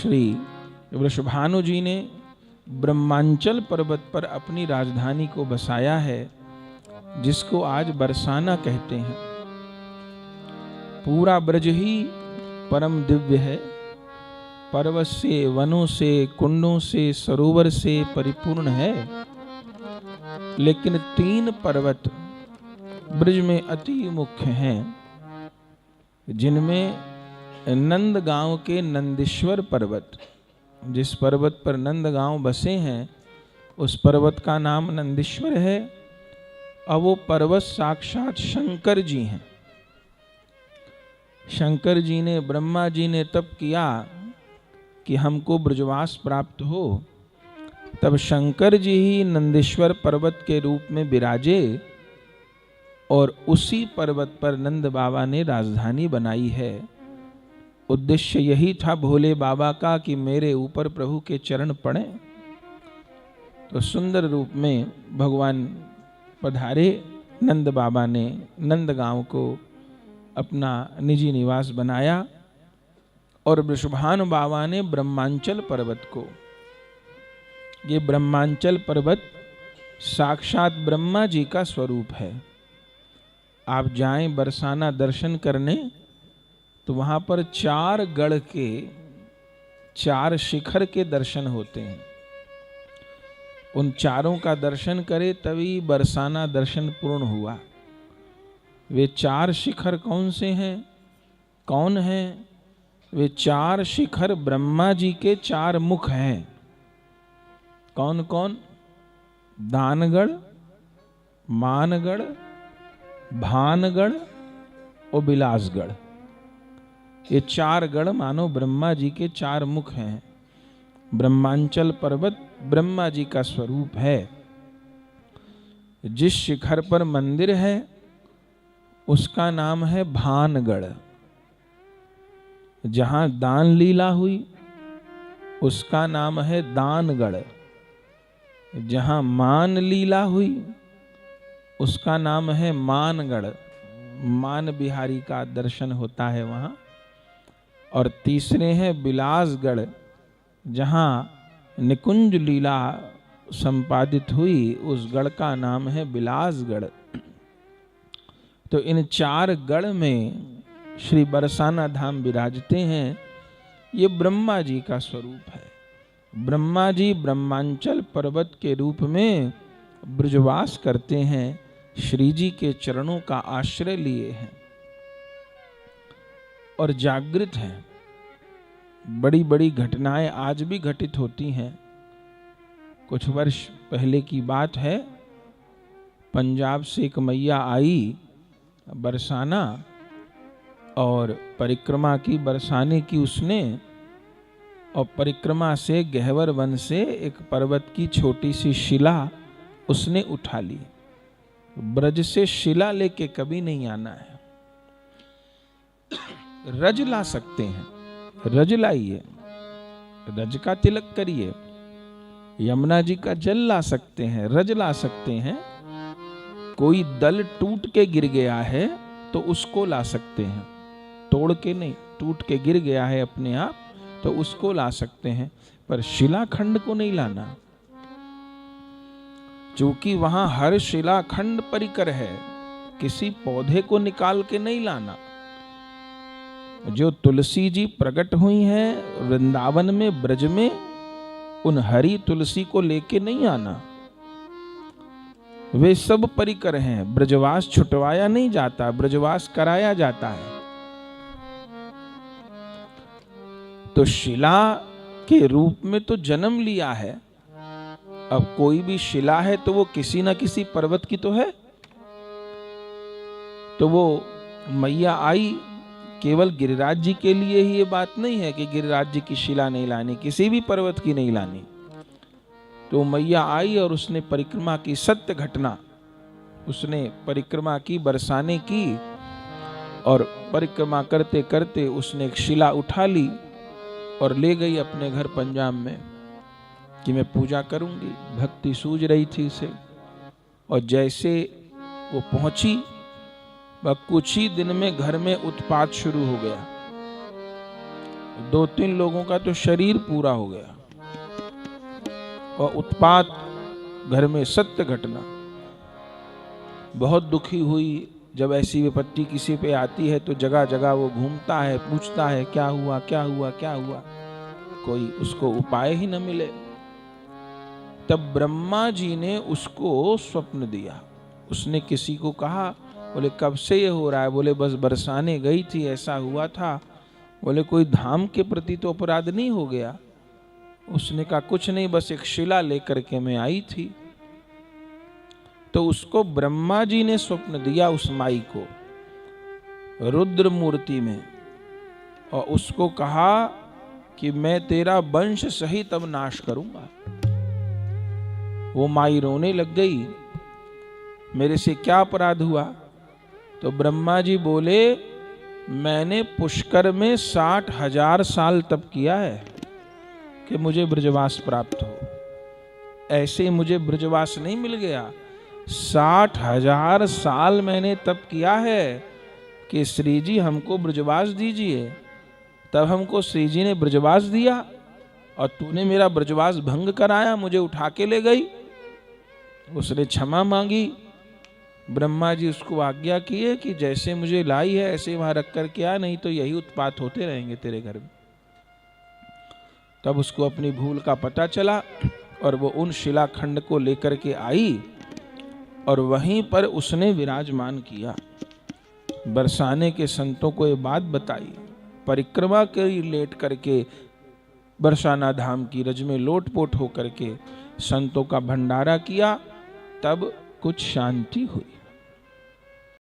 श्री वृषभानु जी ने ब्रह्मांचल पर्वत पर अपनी राजधानी को बसाया है, जिसको आज बरसाना कहते हैं। पूरा ब्रज ही परम दिव्य है। पर्वत से, वनों से, कुंडों से, सरोवर से परिपूर्ण है। लेकिन 3 पर्वत ब्रज में अति मुख्य हैं, जिनमें नंदगांव के नंदीश्वर पर्वत, जिस पर्वत पर नंदगांव बसे हैं, उस पर्वत का नाम नंदीश्वर है। और वो पर्वत साक्षात शंकर जी हैं। शंकर जी ने, ब्रह्मा जी ने तप किया कि हमको ब्रजवास प्राप्त हो, तब शंकर जी ही नंदीश्वर पर्वत के रूप में विराजे और उसी पर्वत पर नंद बाबा ने राजधानी बनाई है। उद्देश्य यही था भोले बाबा का कि मेरे ऊपर प्रभु के चरण पड़े। तो सुंदर रूप में भगवान पधारे। नंद बाबा ने नंदगांव को अपना निजी निवास बनाया और वृषभानु बाबा ने ब्रह्मांचल पर्वत को, ये ब्रह्मांचल पर्वत साक्षात ब्रह्मा जी का स्वरूप है। आप जाएं बरसाना दर्शन करने तो वहां पर 4 गढ़ के 4 शिखर के दर्शन होते हैं। उन चारों का दर्शन करे तभी बरसाना दर्शन पूर्ण हुआ। वे 4 शिखर कौन से हैं, कौन हैं? वे 4 शिखर ब्रह्मा जी के 4 मुख हैं। कौन कौन? दानगढ़, मानगढ़, भानगढ़ और बिलासगढ़। ये 4 गढ़ मानो ब्रह्मा जी के 4 मुख हैं। ब्रह्मांचल पर्वत ब्रह्मा जी का स्वरूप है। जिस शिखर पर मंदिर है उसका नाम है भानगढ़। जहां दान लीला हुई उसका नाम है दानगढ़। जहां मान लीला हुई उसका नाम है मानगढ़। मान बिहारी का दर्शन होता है वहां। और तीसरे हैं बिलासगढ़, जहां निकुंज लीला संपादित हुई, उस गढ़ का नाम है बिलासगढ़। तो इन 4 गढ़ में श्री बरसाना धाम विराजते हैं। ये ब्रह्मा जी का स्वरूप है। ब्रह्मा जी ब्रह्मांचल पर्वत के रूप में ब्रजवास करते हैं, श्री जी के चरणों का आश्रय लिए हैं और जागृत हैं। बड़ी बड़ी घटनाएं आज भी घटित होती हैं। कुछ वर्ष पहले की बात है, पंजाब से एक मैया आई बरसाना और परिक्रमा की, बरसाने की उसने, और परिक्रमा से गहवर वन से एक पर्वत की छोटी सी शिला उसने उठा ली। ब्रज से शिला लेके कभी नहीं आना है। रज ला सकते हैं, रज लाइए, रज का तिलक करिए। यमुना जी का जल ला सकते हैं, रज ला सकते हैं। कोई दल टूट के गिर गया है तो उसको ला सकते हैं, तोड़ के नहीं, टूट के गिर गया है अपने आप तो उसको ला सकते हैं, पर शिलाखंड को नहीं लाना। क्योंकि वहां हर शिलाखंड परिकर है, किसी पौधे को निकाल के नहीं लाना। जो तुलसी जी प्रकट हुई हैं वृंदावन में, ब्रज में, उन हरी तुलसी को लेके नहीं आना। वे सब परिकर हैं। ब्रजवास छुटवाया नहीं जाता, ब्रजवास कराया जाता है। तो शिला के रूप में तो जन्म लिया है। अब कोई भी शिला है तो वो किसी ना किसी पर्वत की तो है। तो वो मैया आई, केवल गिरिराज जी के लिए ही ये बात नहीं है कि गिरिराज जी की शिला नहीं लानी, किसी भी पर्वत की नहीं लानी। तो मैया आई और उसने परिक्रमा की, सत्य घटना, उसने परिक्रमा की, बरसाने की, और परिक्रमा करते करते उसने एक शिला उठा ली और ले गई अपने घर पंजाब में कि मैं पूजा करूंगी। भक्ति सूझ रही थी उसे। और जैसे वो पहुंची, वह कुछ ही दिन में घर में उत्पात शुरू हो गया। 2-3 लोगों का तो शरीर पूरा हो गया। और उत्पात घर में, सत्य घटना। बहुत दुखी हुई। जब ऐसी विपत्ति किसी पे आती है तो जगह जगह वो घूमता है, पूछता है क्या हुआ क्या हुआ क्या हुआ, कोई उसको उपाय ही न मिले। तब ब्रह्मा जी ने उसको स्वप्न दिया। उसने किसी को कहा, बोले कब से ये हो रहा है? बोले बस बरसाने गई थी, ऐसा हुआ था। बोले कोई धाम के प्रति तो अपराध नहीं हो गया? उसने कहा कुछ नहीं, बस एक शिला लेकर के मैं आई थी। तो उसको ब्रह्मा जी ने स्वप्न दिया, उस माई को, रुद्र मूर्ति में, और उसको कहा कि मैं तेरा वंश सहित अब नाश करूंगा। वो माई रोने लग गई, मेरे से क्या अपराध हुआ? तो ब्रह्मा जी बोले, मैंने पुष्कर में 60,000 साल तप किया है कि मुझे ब्रजवास प्राप्त हो। ऐसे मुझे ब्रजवास नहीं मिल गया। 60,000 साल मैंने तप किया है कि श्री जी हमको ब्रजवास दीजिए। तब हमको श्री जी ने ब्रजवास दिया, और तूने मेरा ब्रजवास भंग कराया, मुझे उठा के ले गई। उसने क्षमा मांगी। ब्रह्मा जी उसको आज्ञा किए कि जैसे मुझे लाई है ऐसे वहां रख कर के आ, नहीं तो यही उत्पात होते रहेंगे तेरे घर में। तब उसको अपनी भूल का पता चला, और वो उन शिलाखंड को लेकर के आई, और वहीं पर उसने विराजमान किया। बरसाने के संतों को ये बात बताई। परिक्रमा करी लेट करके, बरसाना धाम की रज में लोटपोट होकर के संतों का भंडारा किया। तब कुछ शांति हुई।